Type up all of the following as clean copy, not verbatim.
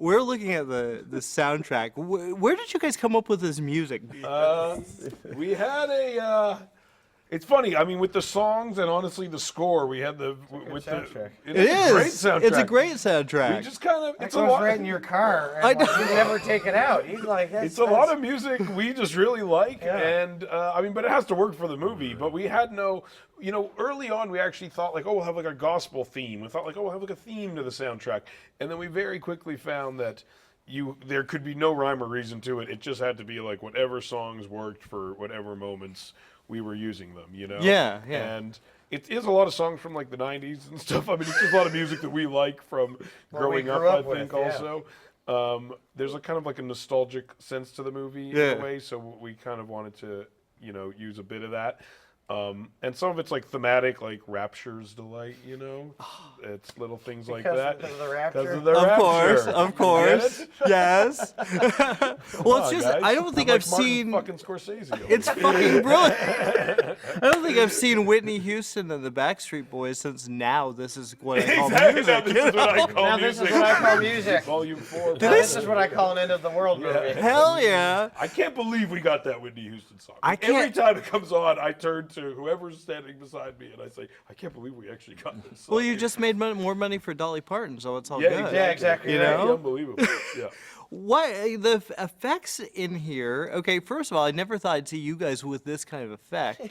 we're looking at the soundtrack. Where did you guys come up with this music? We had a. It's funny. I mean, with the songs and honestly the score, we had the with soundtrack. It is. Great soundtrack. It's a great soundtrack. We just kind of. It It's goes a lot. right in your car, and like, you never take it out. He's like, It's a lot of music we just really like, Yeah. and I mean, but it has to work for the movie. But we had no, early on we actually thought like, oh, we'll have like a gospel theme. We thought like, oh, we'll have like a theme to the soundtrack, and then we very quickly found that there could be no rhyme or reason to it. It just had to be like whatever songs worked for whatever moments we were using them. Yeah. And it is a lot of songs from like the '90s and stuff. I mean, it's just a lot of music that we like from growing up. I think also. There's a kind of like a nostalgic sense to the movie in a way, so we kind of wanted to, use a bit of that. And some of it's like thematic, like Rapture's Delight, It's little things like that. Because of the Rapture? Because of the Rapture. Of course. Yes. Well, it's just, guys. I don't think I'm I've like Martin seen... fucking Scorsese. It's fucking brilliant. I don't think I've seen Whitney Houston and the Backstreet Boys since Now This Is What I Call Exactly. Music. Now this is what I call music. Now this is what I call music. Volume 4. Now this is what I call an end of the world movie. Hell yeah. I can't believe we got that Whitney Houston song. I Every can't- time it comes on, I turn to whoever's standing beside me and I say, I can't believe we actually got this song. Well, you just made more money for Dolly Parton, so it's all Yeah, good. exactly. Yeah, exactly. You right. know? Unbelievable. Yeah. What the effects in here? Okay, first of all, I never thought I'd see you guys with this kind of effect.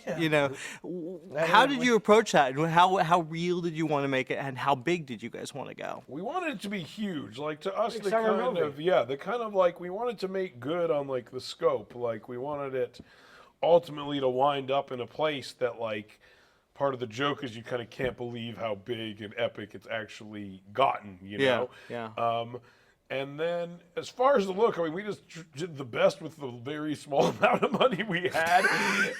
How did you approach that? How real did you want to make it, and how big did you guys want to go? We wanted it to be huge. Like to us, Big the summer kind movie. of like we wanted to make good on like the scope. Like we wanted it ultimately to wind up in a place that like part of the joke is you kind of can't believe how big and epic it's actually gotten. Yeah. And then, as far as the look, I mean, we just did the best with the very small amount of money we had,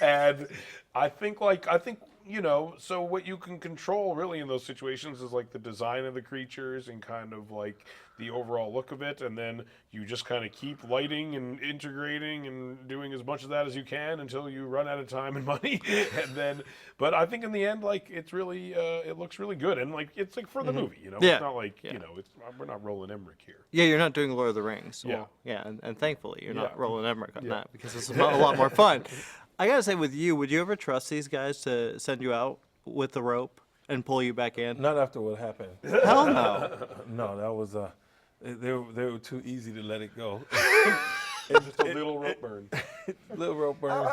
and I think, so what you can control really in those situations is like the design of the creatures and kind of like the overall look of it, and then you just kind of keep lighting and integrating and doing as much of that as you can until you run out of time and money, and then, but I think in the end, like it's really, it looks really good, and like it's like for the movie, Yeah. It's not like we're not Roland Emmerich here. Yeah, you're not doing Lord of the Rings. Yeah. Well, yeah, and thankfully you're not Yeah. Roland Emmerich on Yeah. that because it's a lot more fun. I gotta say, with you, would you ever trust these guys to send you out with the rope and pull you back in? Not after what happened. Hell no. No, that was they were too easy to let it go. It's just a little rope burn. Little rope burn.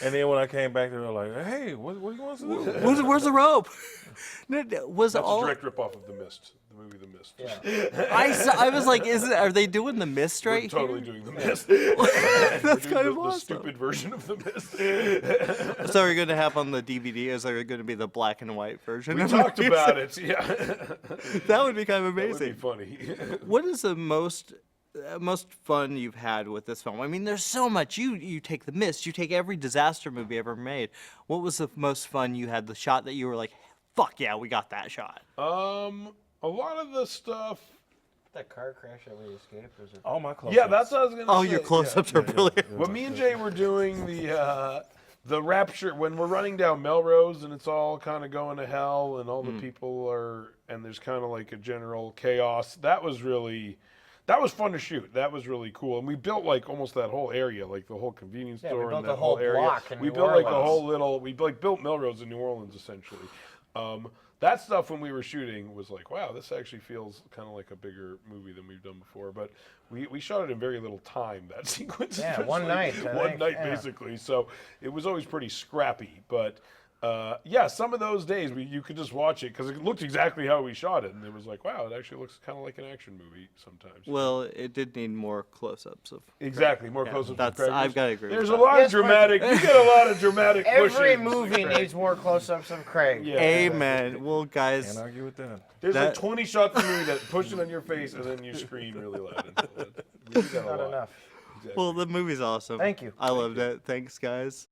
And then when I came back, they were like, "Hey, what do you want us to do?" Where's the rope? Was That's all a direct ripoff of The Mist, the movie The Mist. I was like, are they doing the Mist We're right totally here? doing The Mist. That's kind of the awesome. stupid version of The Mist. So are you going to have on the DVD? Is there going to be the black and white version? We of talked it? about it. Yeah, That would be kind of that would be amazing. funny. What is the most fun you've had with this film? I mean, there's so much. You take The Mist, you take every disaster movie ever made. What was the most fun you had? The shot that you were like, "Fuck yeah, we got that shot." A lot of the stuff. That car crash that we escaped was All my clothes. Yeah, that's what I was gonna say. Oh, your close-ups are brilliant. When me and Jay were doing the Rapture, when we're running down Melrose and it's all kind of going to hell and all the people and there's kind of like a general chaos, that was fun to shoot. That was really cool. And we built like almost that whole area, like the whole convenience we store built and the that whole area. block in We New built like a Orleans. whole little, we like built Melrose in New Orleans essentially. That stuff when we were shooting was like, wow, this actually feels kind of like a bigger movie than we've done before. But we shot it in very little time, that sequence. Yeah, one night, I One think, night, yeah. basically. So it was always pretty scrappy. But some of those days you could just watch it because it looked exactly how we shot it. And it was like, wow, it actually looks kind of like an action movie sometimes. Well, it did need more close-ups of. Exactly, more close-ups of that's- Craig. I've gotta agree with There's that. a lot Yes, of dramatic. You get a lot of dramatic. Every push-ins, movie Craig. needs more close-ups of Craig. Yeah. Amen. Well, guys, Can't argue with that. There's That- like 20 shots of the movie that push it on your face and then you scream really loud. We do that a Not lot. enough. Exactly. well, the movie's awesome. Thank you. I loved it. Thanks, guys.